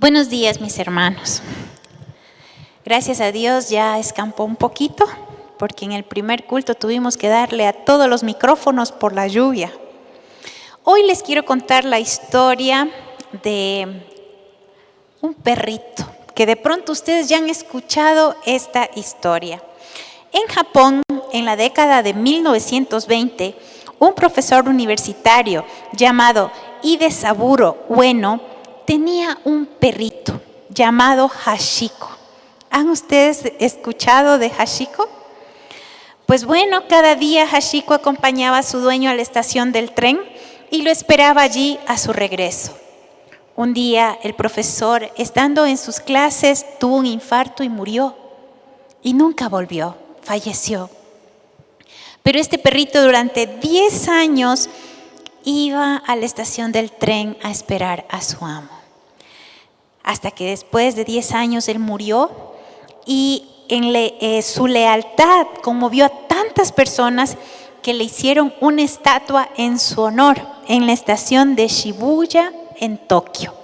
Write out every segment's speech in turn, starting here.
Buenos días, mis hermanos. Gracias a Dios ya escampó un poquito, porque en el primer culto tuvimos que darle a todos los micrófonos por la lluvia. Hoy les quiero contar la historia de un perrito, que de pronto ustedes ya han escuchado esta historia. En Japón, en la década de 1920, un profesor universitario llamado Hidesaburo Ueno tenía un perrito llamado Hachiko. ¿Han ustedes escuchado de Hachiko? Pues bueno, cada día Hachiko acompañaba a su dueño a la estación del tren y lo esperaba allí a su regreso. Un día el profesor, estando en sus clases, tuvo un infarto y murió. Y nunca volvió, falleció. Pero este perrito durante 10 años iba a la estación del tren a esperar a su amo. Hasta que después de 10 años él murió y su lealtad conmovió a tantas personas que le hicieron una estatua en su honor en la estación de Shibuya en Tokio.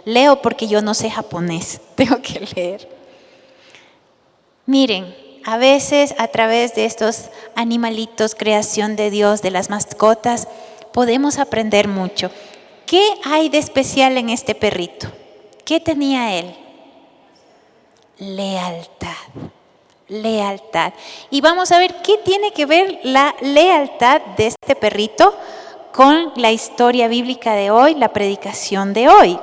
Leo porque yo no sé japonés, tengo que leer. Miren, a veces a través de estos animalitos, creación de Dios, de las mascotas, podemos aprender mucho. ¿Qué hay de especial en este perrito? ¿Qué tenía él? Lealtad. Y vamos a ver qué tiene que ver la lealtad de este perrito con la historia bíblica de hoy, la predicación de hoy.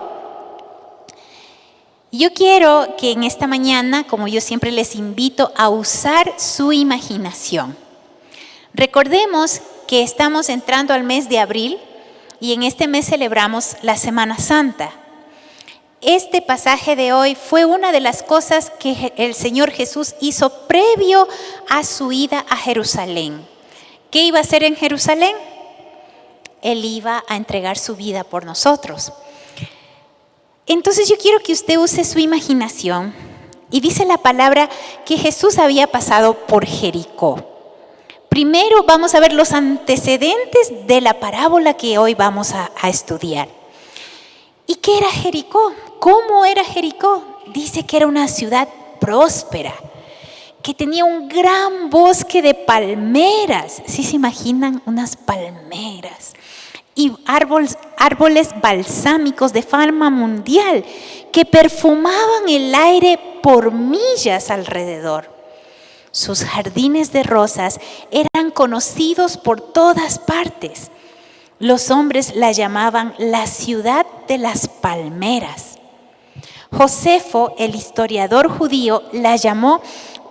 Yo quiero que en esta mañana, como yo siempre les invito, a usar su imaginación. Recordemos que estamos entrando al mes de abril y en este mes celebramos la Semana Santa. Este pasaje de hoy fue una de las cosas que el Señor Jesús hizo previo a su ida a Jerusalén. ¿Qué iba a hacer en Jerusalén? Él iba a entregar su vida por nosotros. Entonces yo quiero que usted use su imaginación y dice la palabra que Jesús había pasado por Jericó. Primero vamos a ver los antecedentes de la parábola que hoy vamos a estudiar. ¿Y qué era Jericó? ¿Cómo era Jericó? Dice que era una ciudad próspera, que tenía un gran bosque de palmeras. ¿Sí se imaginan unas palmeras? Y árboles balsámicos de fama mundial que perfumaban el aire por millas alrededor. Sus jardines de rosas eran conocidos por todas partes. Los hombres la llamaban la ciudad de las palmeras. Josefo, el historiador judío, la llamó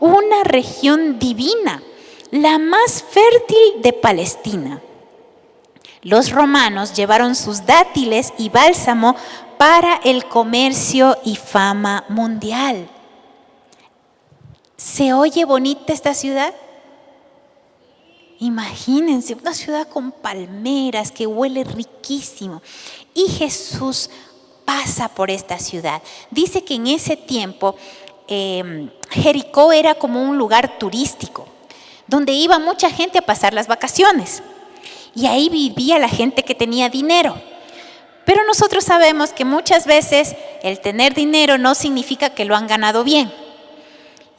una región divina, la más fértil de Palestina. Los romanos llevaron sus dátiles y bálsamo para el comercio y fama mundial. ¿Se oye bonita esta ciudad? Imagínense, una ciudad con palmeras que huele riquísimo. Y Jesús pasa por esta ciudad. Dice que en ese tiempo Jericó era como un lugar turístico, donde iba mucha gente a pasar las vacaciones. Y ahí vivía la gente que tenía dinero. Pero nosotros sabemos que muchas veces el tener dinero no significa que lo han ganado bien.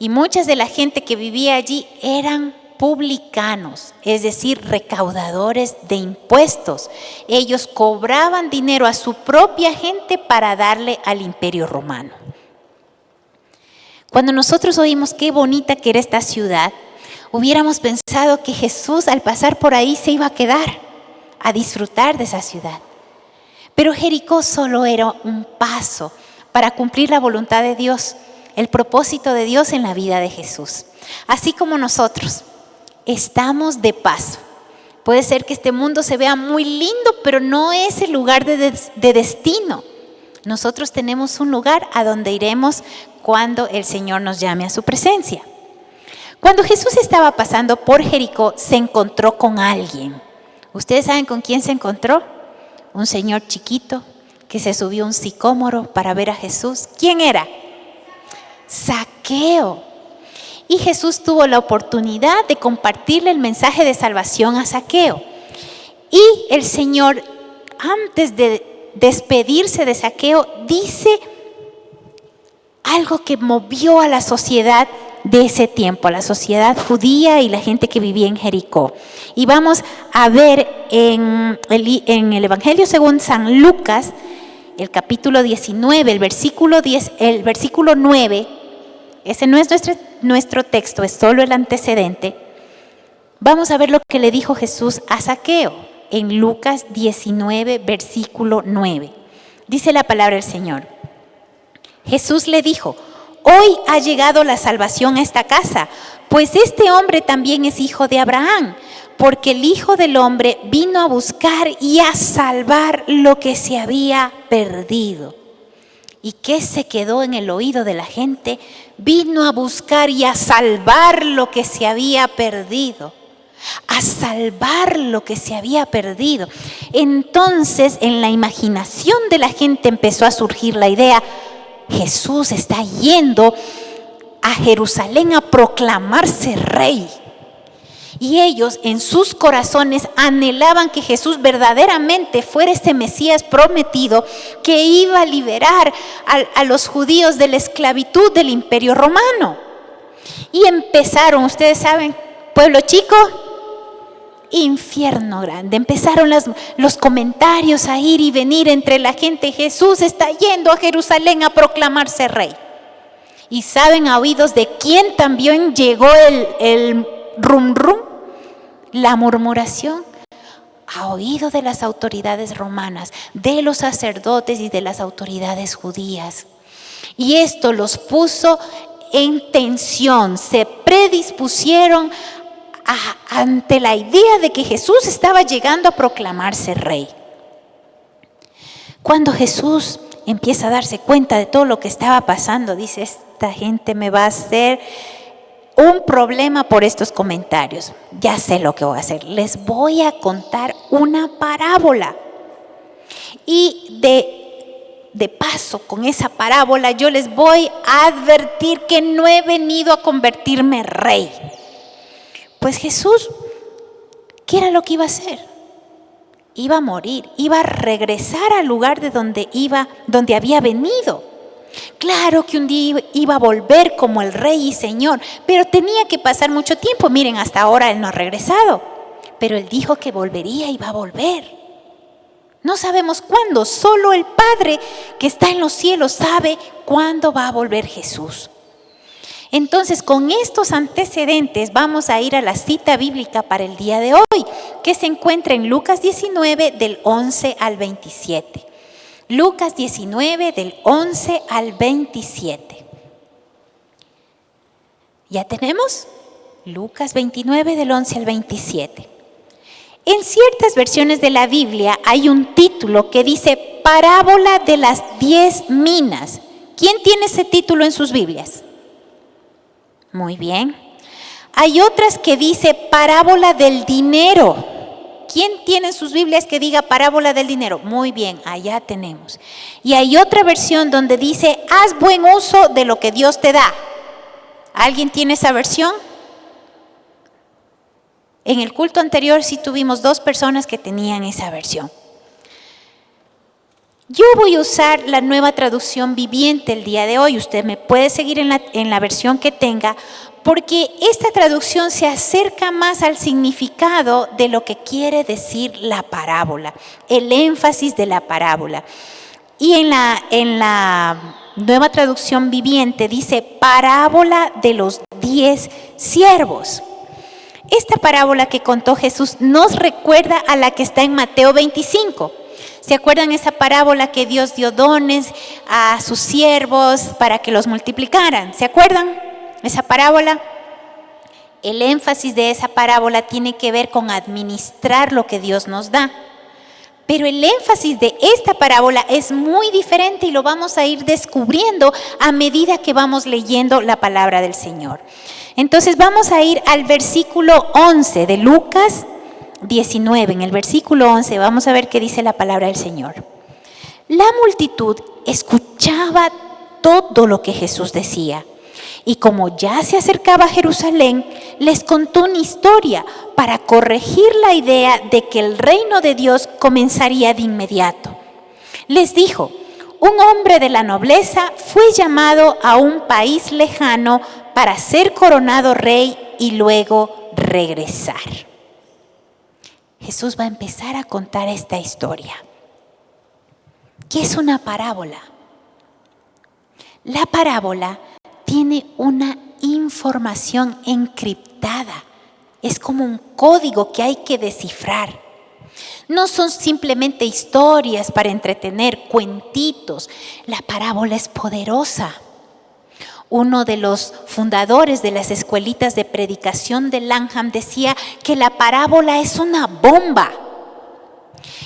Y muchas de la gente que vivía allí eran publicanos, es decir, recaudadores de impuestos. Ellos cobraban dinero a su propia gente para darle al Imperio Romano. Cuando nosotros oímos qué bonita que era esta ciudad, hubiéramos pensado que Jesús al pasar por ahí se iba a quedar a disfrutar de esa ciudad. Pero Jericó solo era un paso para cumplir la voluntad de Dios, el propósito de Dios en la vida de Jesús. Así como nosotros estamos de paso. Puede ser que este mundo se vea muy lindo, pero no es el lugar de destino. Nosotros tenemos un lugar a donde iremos cuando el Señor nos llame a su presencia. Cuando Jesús estaba pasando por Jericó, se encontró con alguien. ¿Ustedes saben con quién se encontró? Un señor chiquito que se subió a un sicómoro para ver a Jesús. ¿Quién era? Zaqueo. Y Jesús tuvo la oportunidad de compartirle el mensaje de salvación a Zaqueo. Y el Señor, antes de despedirse de Zaqueo, dice algo que movió a la sociedad de ese tiempo, a la sociedad judía y la gente que vivía en Jericó. Y vamos a ver en el Evangelio según San Lucas, el capítulo 19, el versículo 9, ese no es nuestro texto, es solo el antecedente. Vamos a ver lo que le dijo Jesús a Zaqueo en Lucas 19, versículo 9. Dice la palabra del Señor. Jesús le dijo: hoy ha llegado la salvación a esta casa, pues este hombre también es hijo de Abraham, porque el Hijo del Hombre vino a buscar y a salvar lo que se había perdido. ¿Y qué se quedó en el oído de la gente? Vino a buscar y a salvar lo que se había perdido. A salvar lo que se había perdido. Entonces, en la imaginación de la gente empezó a surgir la idea: Jesús está yendo a Jerusalén a proclamarse rey. Y ellos en sus corazones anhelaban que Jesús verdaderamente fuera ese Mesías prometido que iba a liberar a los judíos de la esclavitud del Imperio Romano. Y empezaron, ustedes saben, pueblo chico, infierno grande. Empezaron los comentarios a ir y venir entre la gente: Jesús está yendo a Jerusalén a proclamarse rey. Y saben a oídos de quién también llegó el rum rum, la murmuración, a oído de las autoridades romanas, de los sacerdotes y de las autoridades judías. Y esto los puso en tensión, se predispusieron ante la idea de que Jesús estaba llegando a proclamarse rey. Cuando Jesús empieza a darse cuenta de todo lo que estaba pasando, dice: esta gente me va a hacer un problema por estos comentarios. Ya sé lo que voy a hacer. Les voy a contar una parábola. Y de paso, con esa parábola yo les voy a advertir que no he venido a convertirme rey. Pues Jesús, ¿qué era lo que iba a hacer? Iba a morir, iba a regresar al lugar de donde había venido. Claro que un día iba a volver como el Rey y Señor, pero tenía que pasar mucho tiempo. Miren, hasta ahora Él no ha regresado, pero Él dijo que volvería y va a volver. No sabemos cuándo, solo el Padre que está en los cielos sabe cuándo va a volver Jesús. Entonces, con estos antecedentes vamos a ir a la cita bíblica para el día de hoy, que se encuentra en Lucas 19 del 11 al 27. Lucas 19 del 11 al 27. ¿Ya tenemos? Lucas 29 del 11 al 27. En ciertas versiones de la Biblia hay un título que dice Parábola de las 10 minas. ¿Quién tiene ese título en sus Biblias? Muy bien. Hay otras que dice Parábola del dinero. ¿Quién tiene en sus Biblias que diga parábola del dinero? Muy bien, allá tenemos. Y hay otra versión donde dice, haz buen uso de lo que Dios te da. ¿Alguien tiene esa versión? En el culto anterior sí tuvimos 2 personas que tenían esa versión. Yo voy a usar la Nueva Traducción Viviente el día de hoy. Usted me puede seguir en la versión que tenga, porque esta traducción se acerca más al significado de lo que quiere decir la parábola, el énfasis de la parábola. Y en la Nueva Traducción Viviente dice parábola de los 10 siervos. Esta parábola que contó Jesús nos recuerda a la que está en Mateo 25. ¿Se acuerdan esa parábola que Dios dio dones a sus siervos para que los multiplicaran? ¿Se acuerdan esa parábola? El énfasis de esa parábola tiene que ver con administrar lo que Dios nos da. Pero el énfasis de esta parábola es muy diferente y lo vamos a ir descubriendo a medida que vamos leyendo la palabra del Señor. Entonces vamos a ir al versículo 11 de Lucas 19. En el versículo 11 vamos a ver qué dice la palabra del Señor. La multitud escuchaba todo lo que Jesús decía. Y como ya se acercaba a Jerusalén, les contó una historia para corregir la idea de que el reino de Dios comenzaría de inmediato. Les dijo, un hombre de la nobleza fue llamado a un país lejano para ser coronado rey y luego regresar. Jesús va a empezar a contar esta historia. ¿Qué es una parábola? La parábola tiene una información encriptada. Es como un código que hay que descifrar. No son simplemente historias para entretener, cuentitos. La parábola es poderosa. Uno de los fundadores de las escuelitas de predicación de Langham decía que la parábola es una bomba.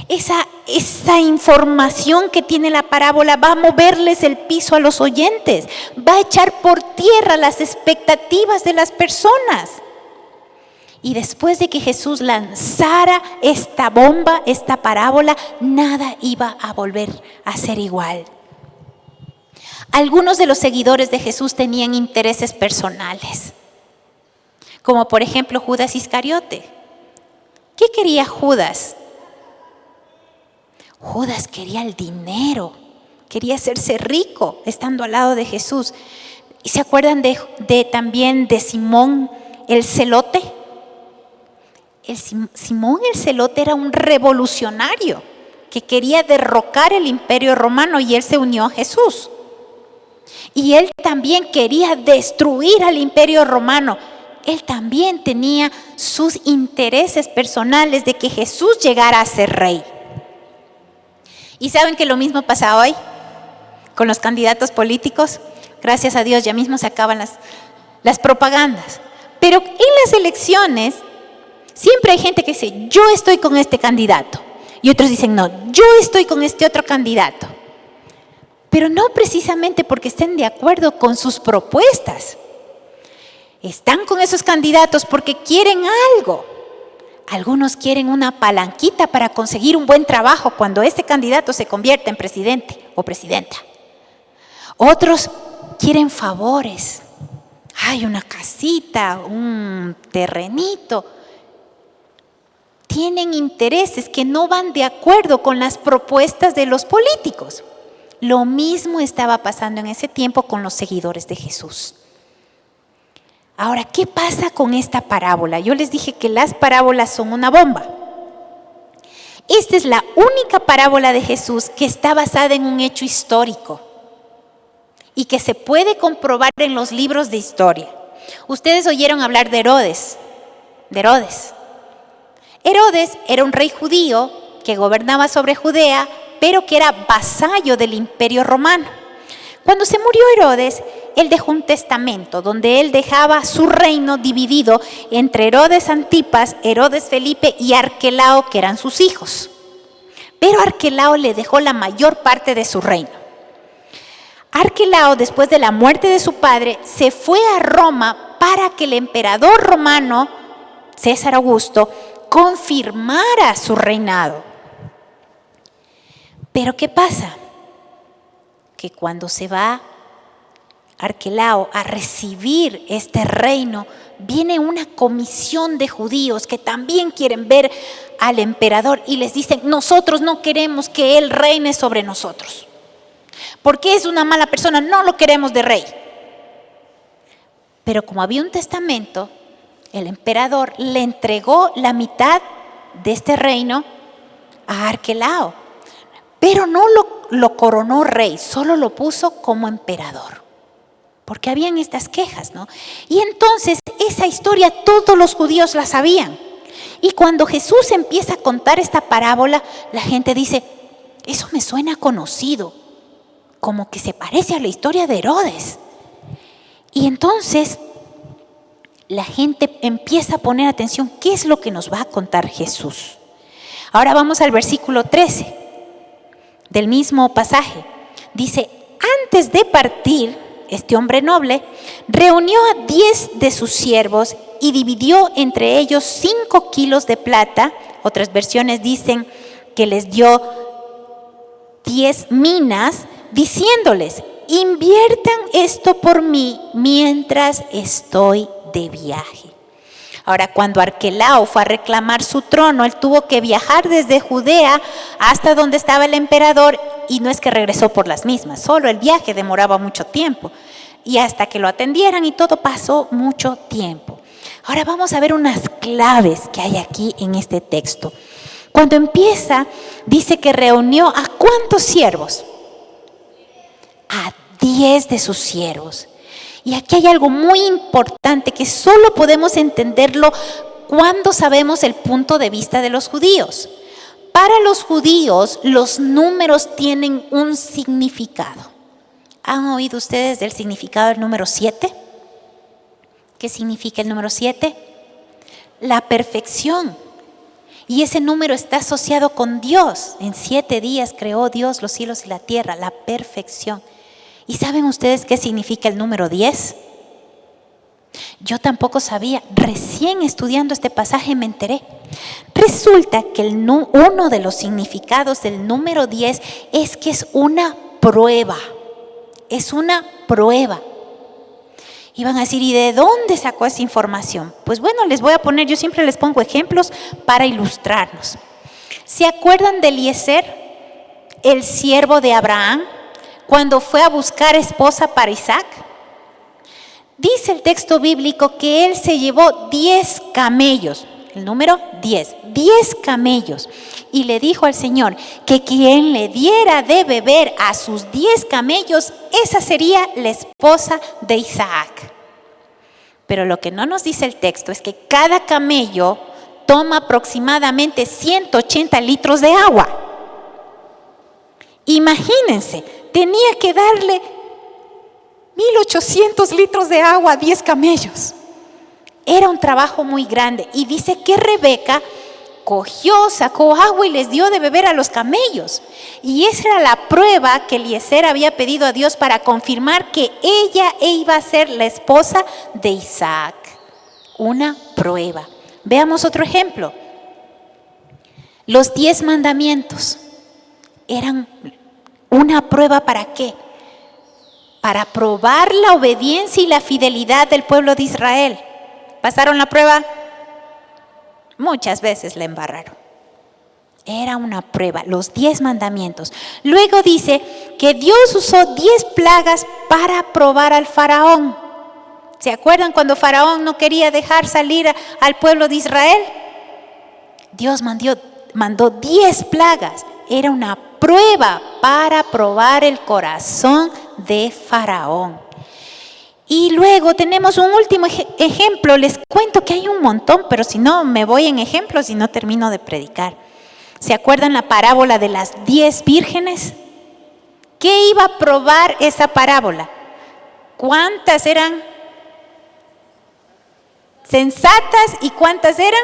Esa información que tiene la parábola va a moverles el piso a los oyentes, va a echar por tierra las expectativas de las personas. Y después de que Jesús lanzara esta bomba, esta parábola, nada iba a volver a ser igual. Algunos de los seguidores de Jesús tenían intereses personales, como por ejemplo Judas Iscariote. ¿Qué quería Judas? Judas quería el dinero, quería hacerse rico estando al lado de Jesús. ¿Y se acuerdan también de Simón el Celote? Simón el Celote era un revolucionario que quería derrocar el imperio romano y él se unió a Jesús. Y él también quería destruir al imperio romano. Él también tenía sus intereses personales de que Jesús llegara a ser rey. ¿Y saben que lo mismo pasa hoy con los candidatos políticos? Gracias a Dios ya mismo se acaban las propagandas. Pero en las elecciones siempre hay gente que dice, yo estoy con este candidato. Y otros dicen, no, yo estoy con este otro candidato. Pero no precisamente porque estén de acuerdo con sus propuestas. Están con esos candidatos porque quieren algo. Algunos quieren una palanquita para conseguir un buen trabajo cuando este candidato se convierta en presidente o presidenta. Otros quieren favores. Hay una casita, un terrenito. Tienen intereses que no van de acuerdo con las propuestas de los políticos. Lo mismo estaba pasando en ese tiempo con los seguidores de Jesús. Ahora, ¿qué pasa con esta parábola? Yo les dije que las parábolas son una bomba. Esta es la única parábola de Jesús que está basada en un hecho histórico y que se puede comprobar en los libros de historia. Ustedes oyeron hablar de Herodes. Herodes era un rey judío que gobernaba sobre Judea, pero que era vasallo del imperio romano. Cuando se murió Herodes, él dejó un testamento donde él dejaba su reino dividido entre Herodes Antipas, Herodes Felipe y Arquelao, que eran sus hijos. Pero Arquelao le dejó la mayor parte de su reino. Arquelao, después de la muerte de su padre, se fue a Roma para que el emperador romano, César Augusto, confirmara su reinado. Pero ¿qué pasa? Que cuando se va Arquelao a recibir este reino, viene una comisión de judíos que también quieren ver al emperador y les dicen, nosotros no queremos que él reine sobre nosotros. Porque es una mala persona, no lo queremos de rey. Pero como había un testamento, el emperador le entregó la mitad de este reino a Arquelao. Pero no lo coronó rey, solo lo puso como emperador. Porque habían estas quejas, ¿no? Y entonces esa historia todos los judíos la sabían. Y cuando Jesús empieza a contar esta parábola, la gente dice, eso me suena conocido, como que se parece a la historia de Herodes. Y entonces la gente empieza a poner atención, ¿qué es lo que nos va a contar Jesús? Ahora vamos al versículo 13 del mismo pasaje. Dice, antes de partir, este hombre noble reunió a 10 de sus siervos y dividió entre ellos 5 kilos de plata. Otras versiones dicen que les dio 10 minas, diciéndoles, inviertan esto por mí mientras estoy de viaje. Ahora, cuando Arquelao fue a reclamar su trono, él tuvo que viajar desde Judea hasta donde estaba el emperador y no es que regresó por las mismas, solo el viaje demoraba mucho tiempo. Y hasta que lo atendieran y todo pasó mucho tiempo. Ahora vamos a ver unas claves que hay aquí en este texto. Cuando empieza, dice que reunió ¿a cuántos siervos? A 10 de sus siervos. Y aquí hay algo muy importante que solo podemos entenderlo cuando sabemos el punto de vista de los judíos. Para los judíos, los números tienen un significado. ¿Han oído ustedes del significado del número 7? ¿Qué significa el número 7? La perfección. Y ese número está asociado con Dios. En 7 días creó Dios los cielos y la tierra, la perfección. ¿Y saben ustedes qué significa el número 10? Yo tampoco sabía, recién estudiando este pasaje me enteré. Resulta que uno de los significados del número 10 es que es una prueba. Es una prueba. Y van a decir, ¿y de dónde sacó esa información? Pues bueno, les voy a poner, yo siempre les pongo ejemplos para ilustrarnos. ¿Se acuerdan de Eliezer, el siervo de Abraham, cuando fue a buscar esposa para Isaac? Dice el texto bíblico que él se llevó 10 camellos, el número 10 camellos, y le dijo al Señor que quien le diera de beber a sus 10 camellos, esa sería la esposa de Isaac. Pero lo que no nos dice el texto es que cada camello toma aproximadamente 180 litros de agua. Imagínense, tenía que darle 1,800 litros de agua a 10 camellos. Era un trabajo muy grande. Y dice que Rebeca sacó agua y les dio de beber a los camellos. Y esa era la prueba que Eliezer había pedido a Dios para confirmar que ella iba a ser la esposa de Isaac. Una prueba. Veamos otro ejemplo. Los 10 mandamientos eran una prueba ¿para qué? Para probar la obediencia y la fidelidad del pueblo de Israel. ¿Pasaron la prueba? Muchas veces la embarraron. Era una prueba, los 10 mandamientos. Luego dice que Dios usó 10 plagas para probar al faraón. ¿Se acuerdan cuando Faraón no quería dejar salir al pueblo de Israel? Dios mandó 10 plagas. Era una prueba para probar el corazón de Faraón. Y luego tenemos un último ejemplo. Les cuento que hay un montón, pero si no me voy en ejemplos y no termino de predicar. ¿Se acuerdan la parábola de las 10 vírgenes? ¿Qué iba a probar esa parábola? ¿Cuántas eran sensatas y cuántas eran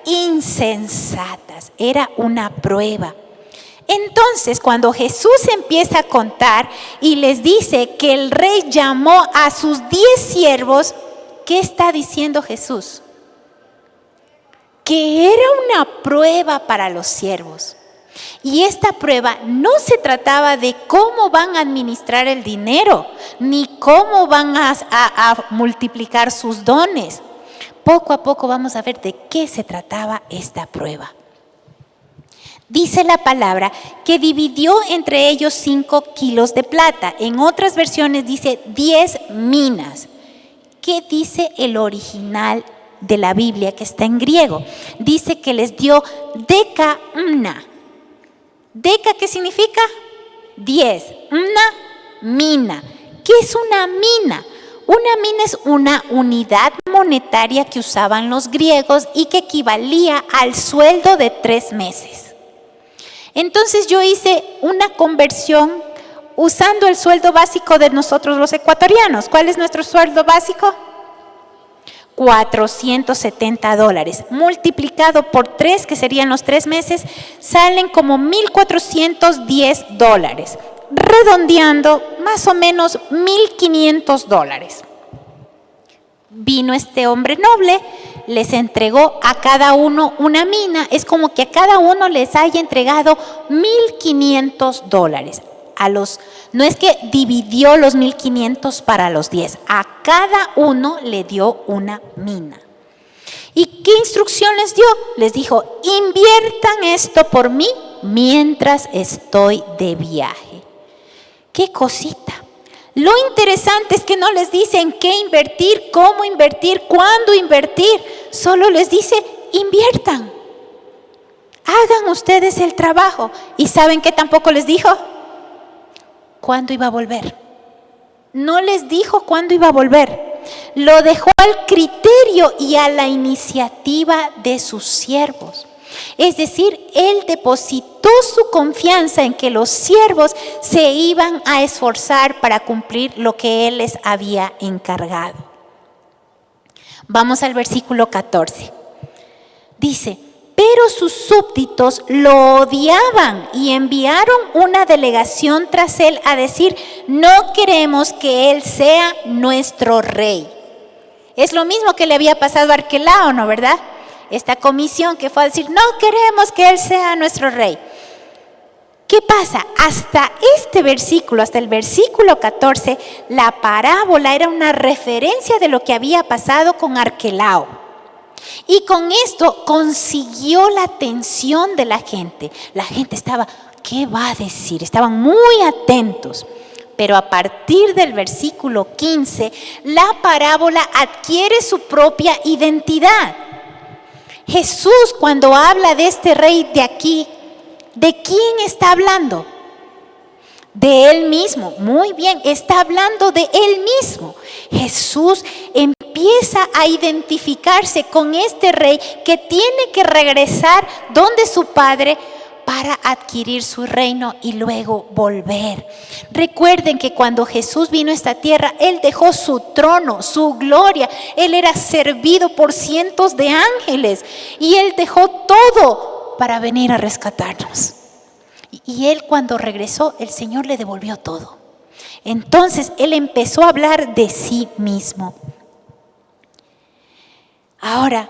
insensatas? Era una prueba. Entonces, cuando Jesús empieza a contar y les dice que el rey llamó a sus 10 siervos, ¿qué está diciendo Jesús? Que era una prueba para los siervos. Y esta prueba no se trataba de cómo van a administrar el dinero, ni cómo van a multiplicar sus dones. Poco a poco vamos a ver de qué se trataba esta prueba. Dice la palabra que dividió entre ellos 5 kilos de plata. En otras versiones dice 10 minas. ¿Qué dice el original de la Biblia que está en griego? Dice que les dio decauna. ¿Deca qué significa? 10. Una mina. ¿Qué es una mina? Una mina es una unidad monetaria que usaban los griegos y que equivalía al sueldo de 3 meses. Entonces yo hice una conversión usando el sueldo básico de nosotros los ecuatorianos. ¿Cuál es nuestro sueldo básico? $470. Multiplicado por 3, que serían los 3 meses, salen como $1,410. Redondeando, más o menos $1,500. Vino este hombre noble, les entregó a cada uno una mina. Es como que a cada uno les haya entregado $1,500. No es que dividió los 1,500 para los 10, a cada uno le dio una mina. ¿Y qué instrucción les dio? Les dijo, inviertan esto por mí mientras estoy de viaje. ¡Qué cosita! Lo interesante es que no les dicen qué invertir, cómo invertir, cuándo invertir. Solo les dice, inviertan. Hagan ustedes el trabajo. ¿Y saben qué tampoco les dijo? ¿Cuándo iba a volver? No les dijo cuándo iba a volver. Lo dejó al criterio y a la iniciativa de sus siervos. Es decir, Él depositó su confianza en que los siervos se iban a esforzar para cumplir lo que Él les había encargado. Vamos al versículo 14. Dice, pero sus súbditos lo odiaban y enviaron una delegación tras él a decir, no queremos que él sea nuestro rey. Es lo mismo que le había pasado a Arquelao, ¿no, verdad? Esta comisión que fue a decir, no queremos que él sea nuestro rey. ¿Qué pasa? Hasta este versículo, hasta el versículo 14, la parábola era una referencia de lo que había pasado con Arquelao. Y con esto consiguió la atención de la gente. La gente estaba, ¿qué va a decir? Estaban muy atentos. Pero a partir del versículo 15, la parábola adquiere su propia identidad. Jesús, cuando habla de este rey de aquí, ¿de quién está hablando? De Él mismo. Muy bien, está hablando de Él mismo. Jesús empieza a identificarse con este rey que tiene que regresar donde su padre para adquirir su reino y luego volver. Recuerden que cuando Jesús vino a esta tierra, Él dejó su trono, su gloria. Él era servido por cientos de ángeles y Él dejó todo para venir a rescatarnos. Y Él cuando regresó, el Señor le devolvió todo. Entonces Él empezó a hablar de sí mismo. Ahora,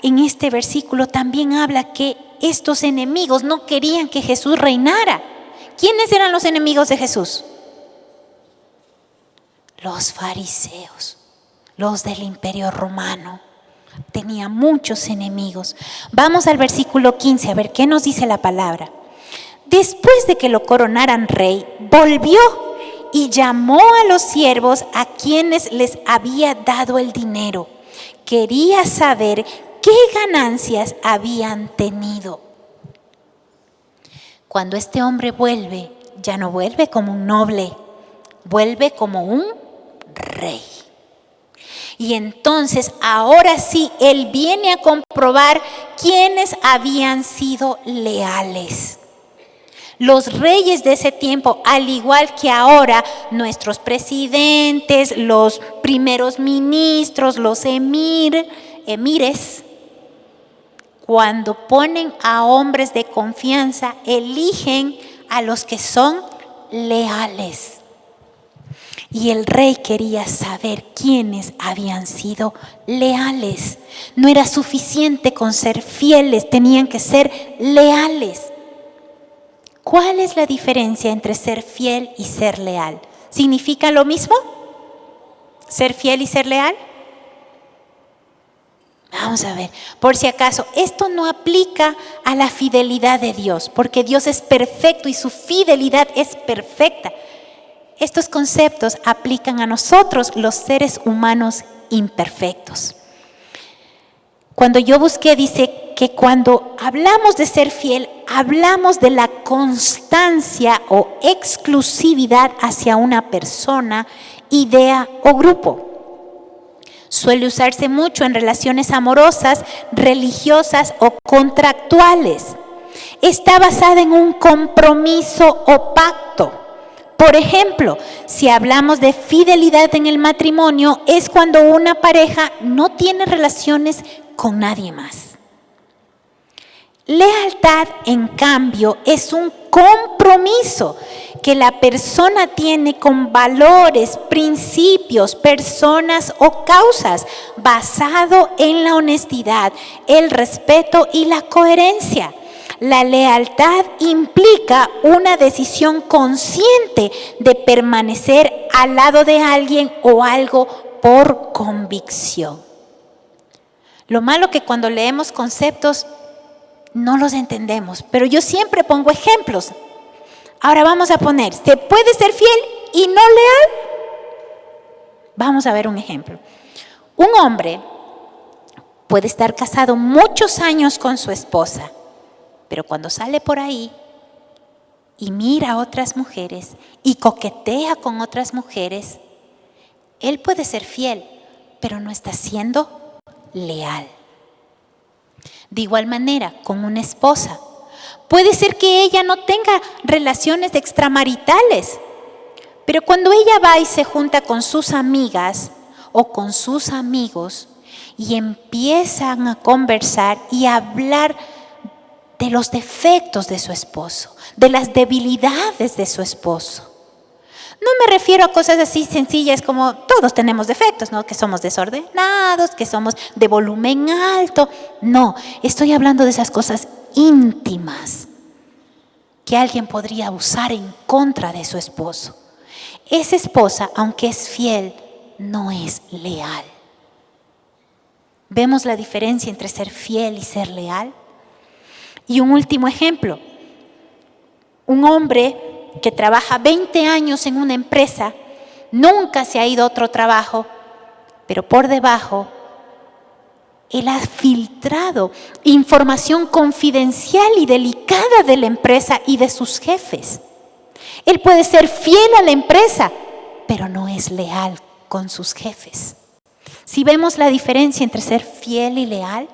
en este versículo también habla que estos enemigos no querían que Jesús reinara. ¿Quiénes eran los enemigos de Jesús? Los fariseos, los del Imperio Romano. Tenía muchos enemigos. Vamos al versículo 15, a ver qué nos dice la palabra. Después de que lo coronaran rey, volvió y llamó a los siervos a quienes les había dado el dinero. Quería saber qué ganancias habían tenido. Cuando este hombre vuelve, ya no vuelve como un noble, vuelve como un rey. Y entonces, ahora sí, él viene a comprobar quiénes habían sido leales. Los reyes de ese tiempo, al igual que ahora, nuestros presidentes, los primeros ministros, los emires, cuando ponen a hombres de confianza, eligen a los que son leales. Y el rey quería saber quiénes habían sido leales. No era suficiente con ser fieles, tenían que ser leales. ¿Cuál es la diferencia entre ser fiel y ser leal? ¿Significa lo mismo? ¿Ser fiel y ser leal? Vamos a ver, por si acaso, esto no aplica a la fidelidad de Dios, porque Dios es perfecto y su fidelidad es perfecta. Estos conceptos aplican a nosotros, los seres humanos imperfectos. Cuando yo busqué, dice que cuando hablamos de ser fiel, hablamos de la constancia o exclusividad hacia una persona, idea o grupo. Suele usarse mucho en relaciones amorosas, religiosas o contractuales. Está basada en un compromiso o pacto. Por ejemplo, si hablamos de fidelidad en el matrimonio, es cuando una pareja no tiene relaciones con nadie más. Lealtad, en cambio, es un compromiso que la persona tiene con valores, principios, personas o causas basado en la honestidad, el respeto y la coherencia. La lealtad implica una decisión consciente de permanecer al lado de alguien o algo por convicción. Lo malo que cuando leemos conceptos no los entendemos, pero yo siempre pongo ejemplos. Ahora vamos a poner, ¿se puede ser fiel y no leal? Vamos a ver un ejemplo. Un hombre puede estar casado muchos años con su esposa, pero cuando sale por ahí y mira a otras mujeres y coquetea con otras mujeres, él puede ser fiel, pero no está siendo leal. De igual manera, con una esposa, puede ser que ella no tenga relaciones extramaritales, pero cuando ella va y se junta con sus amigas o con sus amigos y empiezan a conversar y a hablar de los defectos de su esposo, de las debilidades de su esposo. No me refiero a cosas así sencillas como todos tenemos defectos, ¿no? Que somos desordenados, que somos de volumen alto. No, estoy hablando de esas cosas íntimas que alguien podría usar en contra de su esposo. Esa esposa, aunque es fiel, no es leal. ¿Vemos la diferencia entre ser fiel y ser leal? Y un último ejemplo. Un hombre que trabaja 20 años en una empresa, nunca se ha ido a otro trabajo, pero por debajo, él ha filtrado información confidencial y delicada de la empresa y de sus jefes. Él puede ser fiel a la empresa, pero no es leal con sus jefes. Si vemos la diferencia entre ser fiel y leal,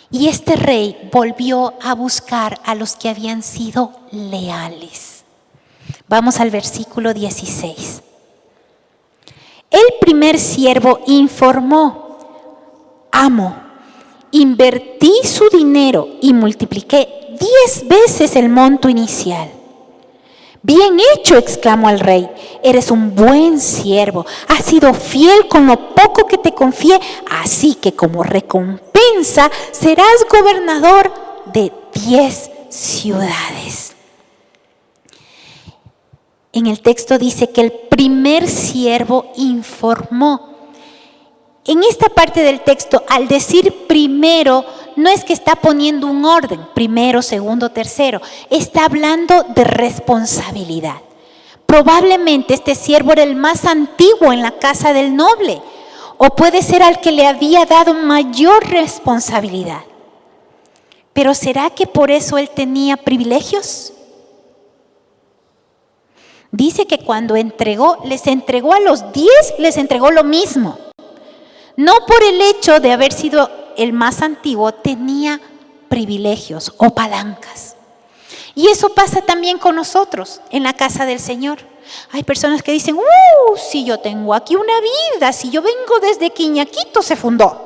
y este rey volvió a buscar a los que habían sido leales. Vamos al versículo 16. El primer siervo informó: amo, invertí su dinero y multipliqué 10 veces el monto inicial. Bien hecho, exclamó el rey, eres un buen siervo, has sido fiel con lo poco que te confié, así que como recompensa serás gobernador de 10 ciudades. En el texto dice que el primer siervo informó. En esta parte del texto, al decir primero, no es que está poniendo un orden, primero, segundo, tercero. Está hablando de responsabilidad. Probablemente este siervo era el más antiguo en la casa del noble, o puede ser al que le había dado mayor responsabilidad. Pero ¿será que por eso él tenía privilegios? Dice que cuando les entregó a los 10, les entregó lo mismo. No por el hecho de haber sido el más antiguo, tenía privilegios o palancas. Y eso pasa también con nosotros en la casa del Señor. Hay personas que dicen, si yo tengo aquí una vida, si yo vengo desde que Iñaquito se fundó.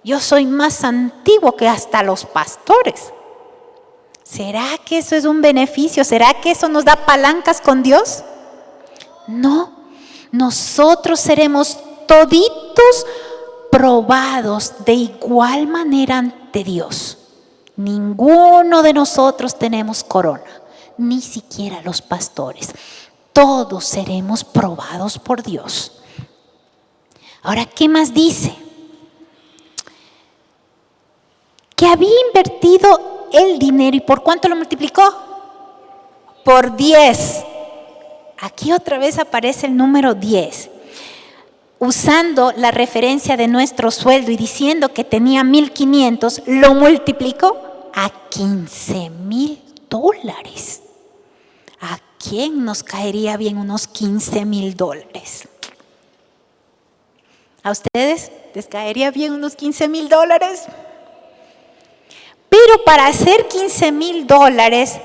Yo soy más antiguo que hasta los pastores. ¿Será que eso es un beneficio? ¿Será que eso nos da palancas con Dios? No, nosotros seremos toditos probados de igual manera ante Dios. Ninguno de nosotros tenemos corona, ni siquiera los pastores. Todos seremos probados por Dios. Ahora, ¿qué más dice? Que había invertido el dinero, ¿y por cuánto lo multiplicó? Por 10. Aquí otra vez aparece el número 10. Usando la referencia de nuestro sueldo y diciendo que tenía 1,500, lo multiplicó a $15,000. ¿A quién nos caería bien unos $15,000? ¿A ustedes les caería bien unos $15,000? Pero para hacer $15,000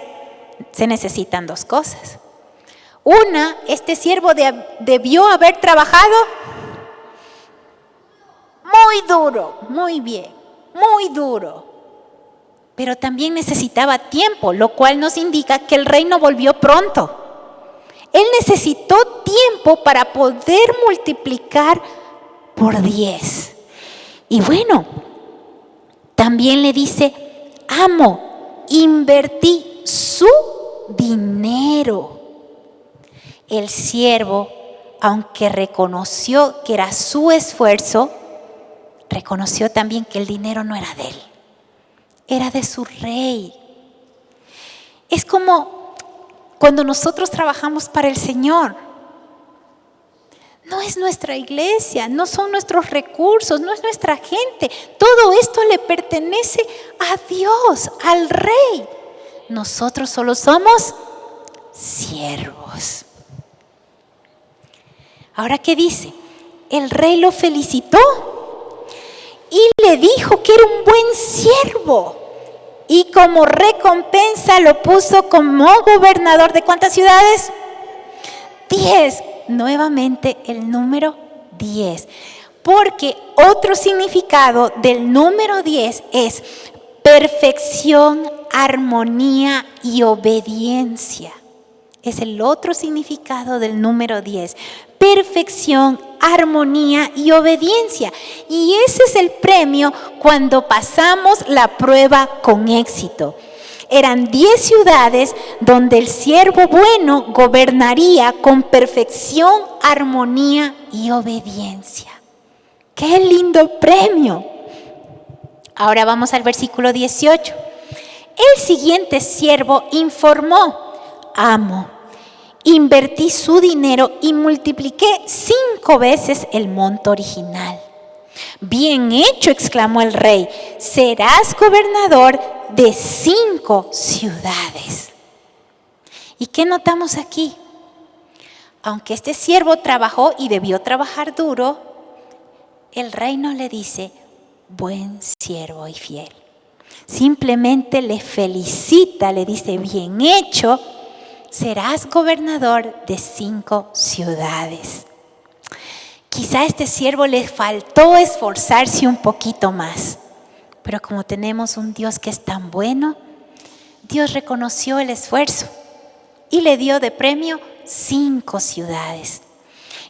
se necesitan dos cosas. Una, este siervo debió haber trabajado muy duro, muy bien, muy duro. Pero también necesitaba tiempo, lo cual nos indica que el rey no volvió pronto. Él necesitó tiempo para poder multiplicar por 10. Y bueno, también le dice, amo, invertí su dinero. El siervo, aunque reconoció que era su esfuerzo, reconoció también que el dinero no era de él, era de su rey. Es como cuando nosotros trabajamos para el Señor. No es nuestra iglesia, no son nuestros recursos, no es nuestra gente. Todo esto le pertenece a Dios, al Rey. Nosotros solo somos siervos. Ahora, ¿qué dice? El rey lo felicitó y le dijo que era un buen siervo. Y como recompensa lo puso como gobernador de ¿cuántas ciudades? 10. Nuevamente el número 10. Porque otro significado del número 10 es perfección, armonía y obediencia. Es el otro significado del número 10. Perfección, armonía y obediencia. Y ese es el premio cuando pasamos la prueba con éxito. Eran 10 ciudades donde el siervo bueno gobernaría con perfección, armonía y obediencia. ¡Qué lindo premio! Ahora vamos al versículo 18. El siguiente siervo informó: amo, invertí su dinero y multipliqué 5 veces el monto original. Bien hecho, exclamó el rey, serás gobernador de 5 ciudades. ¿Y qué notamos aquí? Aunque este siervo trabajó y debió trabajar duro, el rey no le dice buen siervo y fiel. Simplemente le felicita, le dice bien hecho, serás gobernador de 5 ciudades. Quizá a este siervo le faltó esforzarse un poquito más, pero como tenemos un Dios que es tan bueno, Dios reconoció el esfuerzo y le dio de premio 5 ciudades.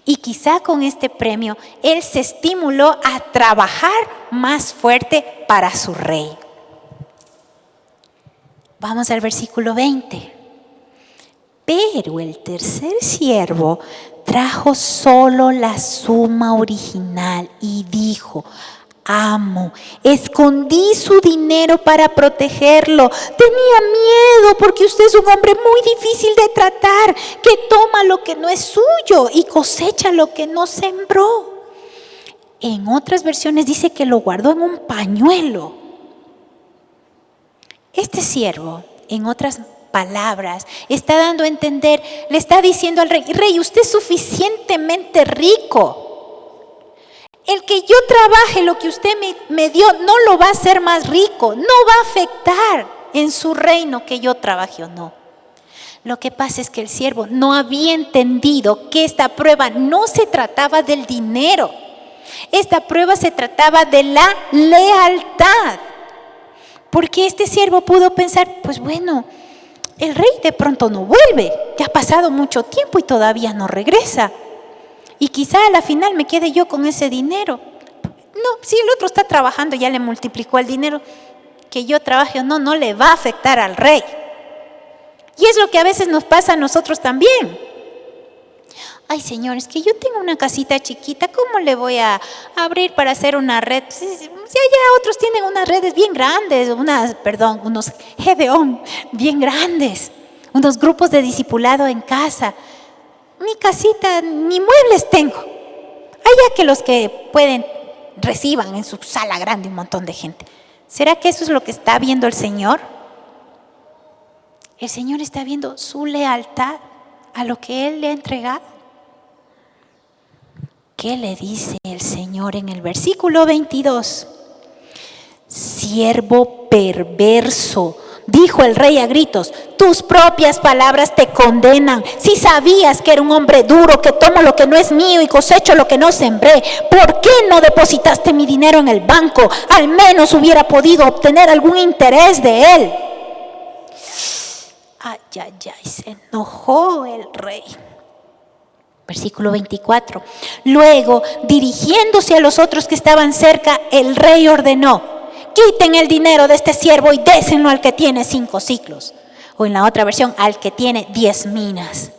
Y quizá con este premio él se estimuló a trabajar más fuerte para su rey. Vamos al versículo 20. Pero el tercer siervo trajo solo la suma original y dijo: amo, escondí su dinero para protegerlo. Tenía miedo porque usted es un hombre muy difícil de tratar, que toma lo que no es suyo y cosecha lo que no sembró. En otras versiones dice que lo guardó en un pañuelo. Este siervo, en otras palabras, está dando a entender, le está diciendo al rey: rey, usted es suficientemente rico. El que yo trabaje lo que usted me dio no lo va a hacer más rico, no va a afectar en su reino que yo trabaje o no. Lo que pasa es que el siervo no había entendido que esta prueba no se trataba del dinero. Esta prueba se trataba de la lealtad. Porque este siervo pudo pensar, pues bueno, el rey de pronto no vuelve, ya ha pasado mucho tiempo y todavía no regresa. Y quizá a la final me quede yo con ese dinero. No, si el otro está trabajando, ya le multiplicó el dinero, que yo trabaje o no, no le va a afectar al rey. Y es lo que a veces nos pasa a nosotros también. Ay, Señor, es que yo tengo una casita chiquita, ¿cómo le voy a abrir para hacer una red? Si allá otros tienen unas redes bien grandes, unos Gedeón bien grandes, unos grupos de discipulado en casa. Mi casita, ni muebles tengo. Allá que los que pueden reciban en su sala grande un montón de gente. ¿Será que eso es lo que está viendo el Señor? El Señor está viendo su lealtad a lo que Él le ha entregado. ¿Qué le dice el Señor en el versículo 22? Siervo perverso, dijo el rey a gritos, tus propias palabras te condenan. Si sabías que era un hombre duro, que tomo lo que no es mío y cosecho lo que no sembré, ¿por qué no depositaste mi dinero en el banco? Al menos hubiera podido obtener algún interés de él. Ay, se enojó el rey. Versículo 24. Luego, dirigiéndose a los otros que estaban cerca, el rey ordenó: quiten el dinero de este siervo y désenlo al que tiene 5 siclos. O en la otra versión, al que tiene 10 minas.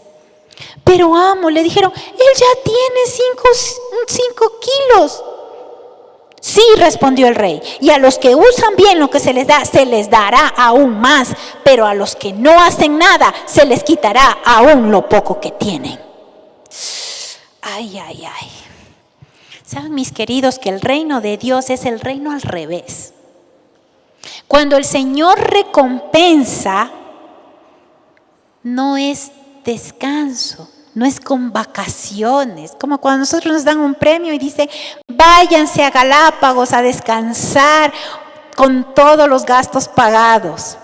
Pero amo, le dijeron, él ya tiene 5 kilos. Sí, respondió el rey, y a los que usan bien lo que se les da, se les dará aún más, pero a los que no hacen nada, se les quitará aún lo poco que tienen. Ay, ay, ay. Saben, mis queridos, que el reino de Dios es el reino al revés. Cuando el Señor recompensa, no es descanso, no es con vacaciones, como cuando nosotros nos dan un premio y dice, váyanse a Galápagos a descansar con todos los gastos pagados.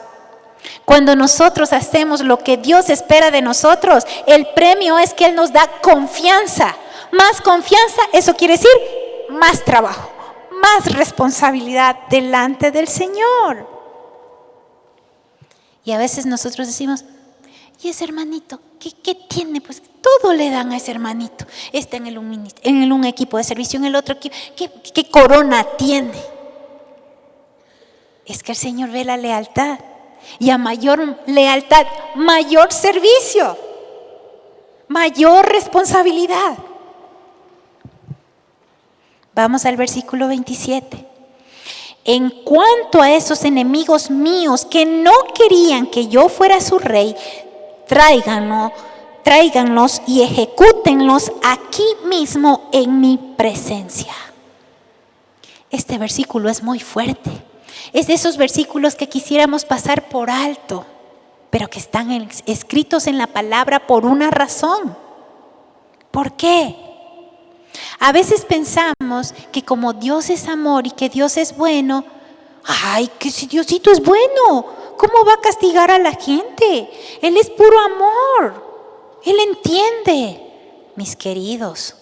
Cuando nosotros hacemos lo que Dios espera de nosotros, el premio es que Él nos da confianza. Más confianza, eso quiere decir más trabajo, más responsabilidad delante del Señor. Y a veces nosotros decimos, ¿y ese hermanito? ¿Qué tiene? Pues todo le dan a ese hermanito. Está en un equipo de servicio, en el otro equipo. ¿Qué corona tiene? Es que el Señor ve la lealtad. Y a mayor lealtad, mayor servicio, mayor responsabilidad. Vamos al versículo 27. En cuanto a esos enemigos míos que no querían que yo fuera su rey, tráiganlos y ejecútenlos aquí mismo en mi presencia. Este versículo es muy fuerte. Es de esos versículos que quisiéramos pasar por alto, pero que están escritos en la palabra por una razón. ¿Por qué? A veces pensamos que como Dios es amor y que Dios es bueno, ay, que si Diosito es bueno, ¿cómo va a castigar a la gente? Él es puro amor, Él entiende. Mis queridos,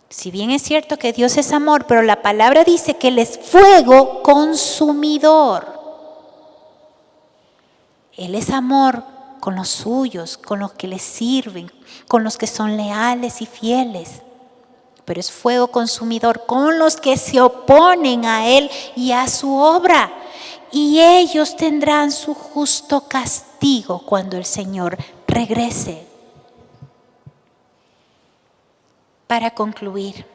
si bien es cierto que Dios es amor, pero la palabra dice que Él es fuego consumidor. Él es amor con los suyos, con los que le sirven, con los que son leales y fieles. Pero es fuego consumidor con los que se oponen a Él y a su obra. Y ellos tendrán su justo castigo cuando el Señor regrese. Para concluir,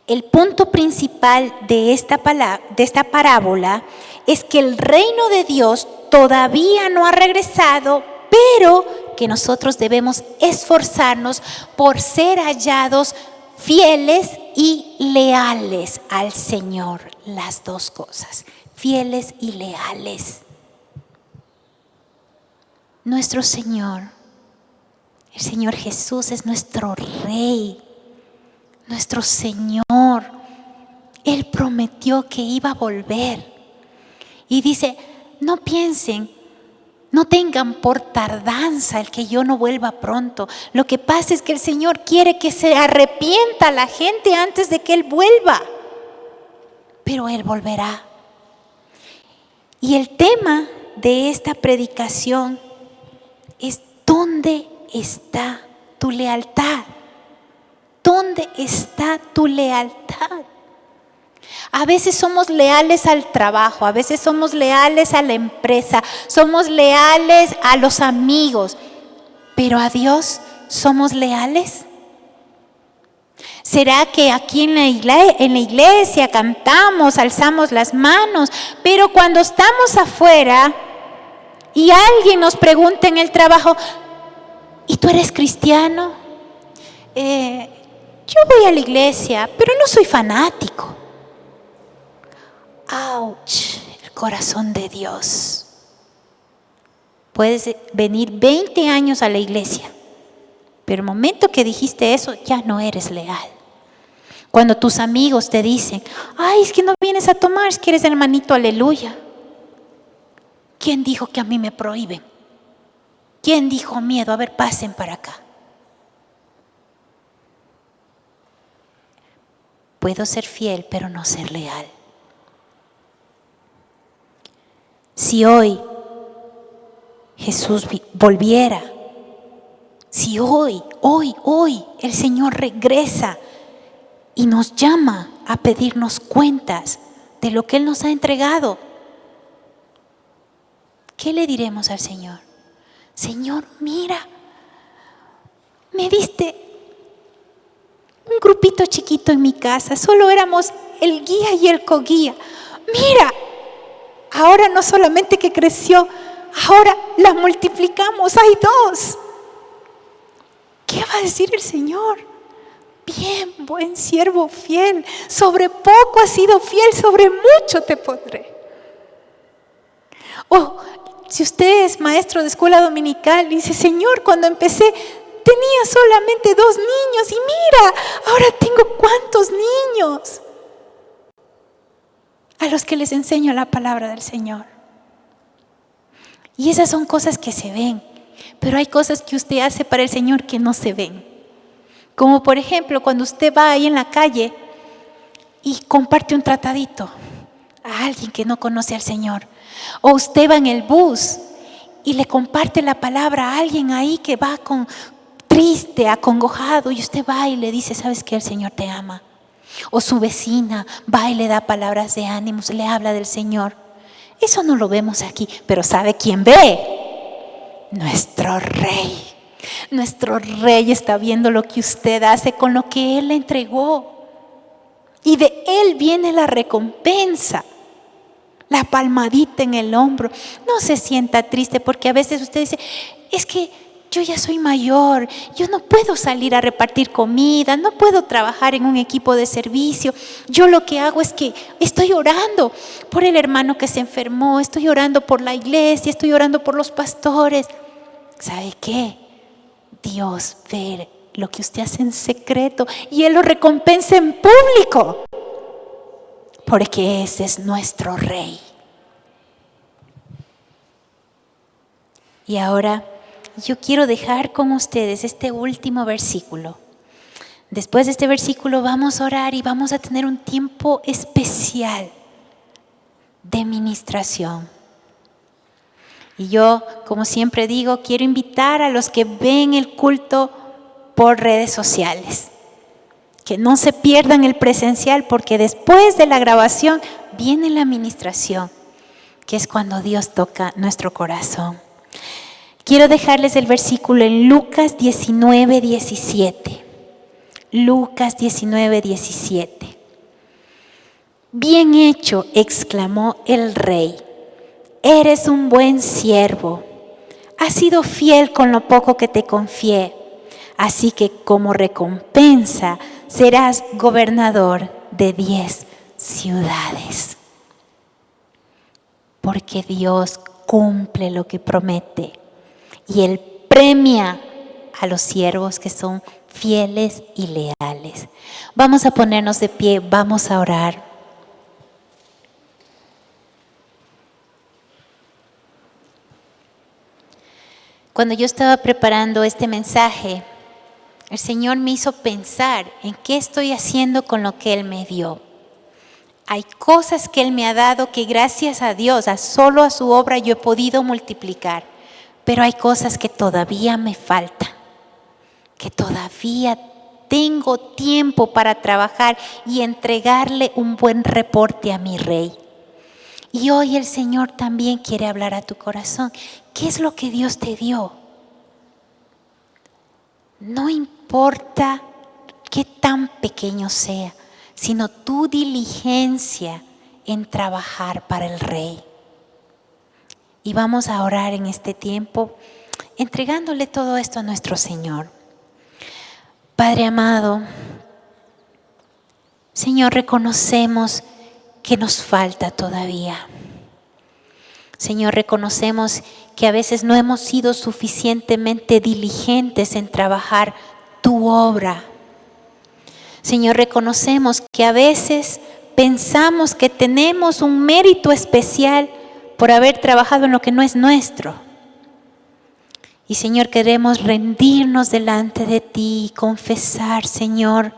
el punto principal de esta parábola es que el reino de Dios todavía no ha regresado, pero que nosotros debemos esforzarnos por ser hallados fieles y leales al Señor. Las dos cosas, fieles y leales. Nuestro Señor, el Señor Jesús es nuestro Rey, nuestro Señor. Él prometió que iba a volver. Y dice, no piensen, no tengan por tardanza el que yo no vuelva pronto. Lo que pasa es que el Señor quiere que se arrepienta la gente antes de que Él vuelva. Pero Él volverá. Y el tema de esta predicación es ¿dónde está tu lealtad? ¿Dónde está tu lealtad? A veces somos leales al trabajo, a veces somos leales a la empresa, somos leales a los amigos, pero a Dios ¿somos leales? ¿Será que aquí en la iglesia cantamos, alzamos las manos, pero cuando estamos afuera y alguien nos pregunta en el trabajo, ¿y tú eres cristiano? Yo voy a la iglesia, pero no soy fanático. ¡Auch! El corazón de Dios. Puedes venir 20 años a la iglesia, pero el momento que dijiste eso, ya no eres leal. Cuando tus amigos te dicen, ay, es que no vienes a tomar, es que eres hermanito, aleluya. ¿Quién dijo que a mí me prohíben? ¿Quién dijo miedo? A ver, pasen para acá. Puedo ser fiel, pero no ser leal. Si hoy Jesús volviera, si hoy el Señor regresa y nos llama a pedirnos cuentas de lo que Él nos ha entregado, ¿qué le diremos al Señor? Señor, mira, me diste un grupito chiquito en mi casa, solo éramos el guía y el coguía. Mira, ahora no solamente que creció, ahora la multiplicamos, hay 2. ¿Qué va a decir el Señor? Bien, buen siervo fiel, sobre poco has sido fiel, sobre mucho te pondré. O si usted es maestro de escuela dominical, dice, Señor, cuando empecé tenía solamente 2 niños y mira, ahora tengo ¿cuántos niños? A los que les enseño la palabra del Señor. Y esas son cosas que se ven, pero hay cosas que usted hace para el Señor que no se ven. Como por ejemplo, cuando usted va ahí en la calle y comparte un tratadito a alguien que no conoce al Señor. O usted va en el bus y le comparte la palabra a alguien ahí que va triste, acongojado, y usted va y le dice, ¿sabes qué? El Señor te ama. O su vecina va y le da palabras de ánimo, le habla del Señor. Eso no lo vemos aquí, pero ¿sabe quién ve? Nuestro Rey. Nuestro Rey está viendo lo que usted hace con lo que Él le entregó. Y de Él viene la recompensa. La palmadita en el hombro. No se sienta triste porque a veces usted dice, es que yo ya soy mayor, yo no puedo salir a repartir comida, no puedo trabajar en un equipo de servicio. Yo lo que hago es que estoy orando por el hermano que se enfermó, estoy orando por la iglesia, estoy orando por los pastores. ¿Sabe qué? Dios ve lo que usted hace en secreto y Él lo recompensa en público. Porque ese es nuestro Rey. Y ahora yo quiero dejar con ustedes este último versículo. Después de este versículo vamos a orar y vamos a tener un tiempo especial de ministración. Y yo, como siempre digo, quiero invitar a los que ven el culto por redes sociales. Que no se pierdan el presencial porque después de la grabación viene la administración, que es cuando Dios toca nuestro corazón. Quiero dejarles el versículo en Lucas 19:17. Lucas 19:17. Bien hecho, exclamó el rey. Eres un buen siervo. Has sido fiel con lo poco que te confié. Así que como recompensa serás gobernador de 10 ciudades. Porque Dios cumple lo que promete y Él premia a los siervos que son fieles y leales. Vamos a ponernos de pie, vamos a orar. Cuando yo estaba preparando este mensaje, el Señor me hizo pensar en qué estoy haciendo con lo que Él me dio. Hay cosas que Él me ha dado que gracias a Dios, solo a su obra yo he podido multiplicar. Pero hay cosas que todavía me faltan, que todavía tengo tiempo para trabajar y entregarle un buen reporte a mi Rey. Y hoy el Señor también quiere hablar a tu corazón. ¿Qué es lo que Dios te dio? No importa qué tan pequeño sea, sino tu diligencia en trabajar para el Rey. Y vamos a orar en este tiempo, entregándole todo esto a nuestro Señor. Padre amado, Señor, reconocemos que nos falta todavía. Señor, reconocemos que a veces no hemos sido suficientemente diligentes en trabajar tu obra. Señor, reconocemos que a veces pensamos que tenemos un mérito especial por haber trabajado en lo que no es nuestro. Y Señor, queremos rendirnos delante de ti y confesar, Señor,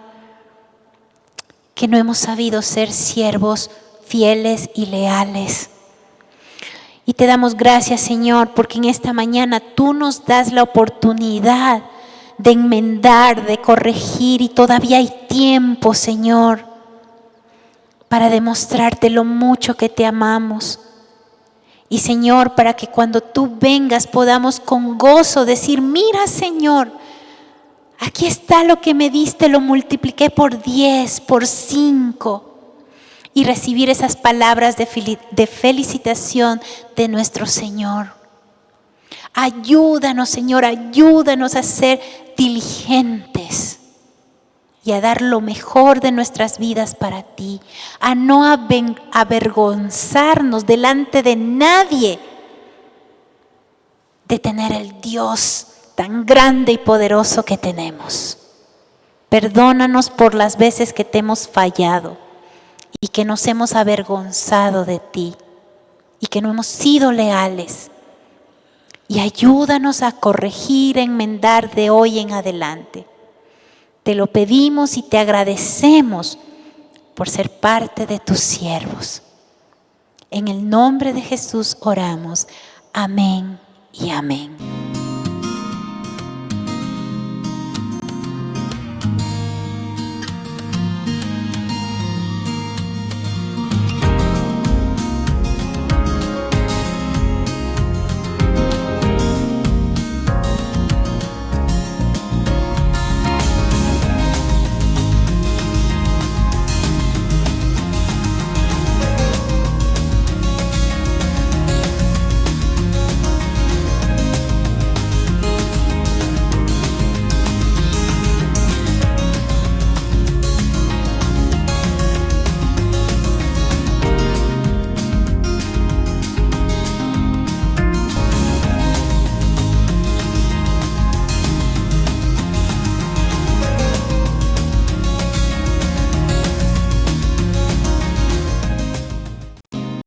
que no hemos sabido ser siervos fieles y leales. Y te damos gracias, Señor, porque en esta mañana tú nos das la oportunidad de enmendar, de corregir, y todavía hay tiempo, Señor, para demostrarte lo mucho que te amamos. Y Señor, para que cuando tú vengas podamos con gozo decir, mira, Señor, aquí está lo que me diste, lo multipliqué por 10, por 5. y recibir esas palabras de felicitación de nuestro Señor. Ayúdanos, Señor, ayúdanos a ser diligentes y a dar lo mejor de nuestras vidas para ti, a no avergonzarnos delante de nadie de tener el Dios tan grande y poderoso que tenemos. Perdónanos por las veces que te hemos fallado y que nos hemos avergonzado de ti y que no hemos sido leales. Y ayúdanos a corregir, a enmendar de hoy en adelante. Te lo pedimos y te agradecemos por ser parte de tus siervos. En el nombre de Jesús oramos. Amén y amén.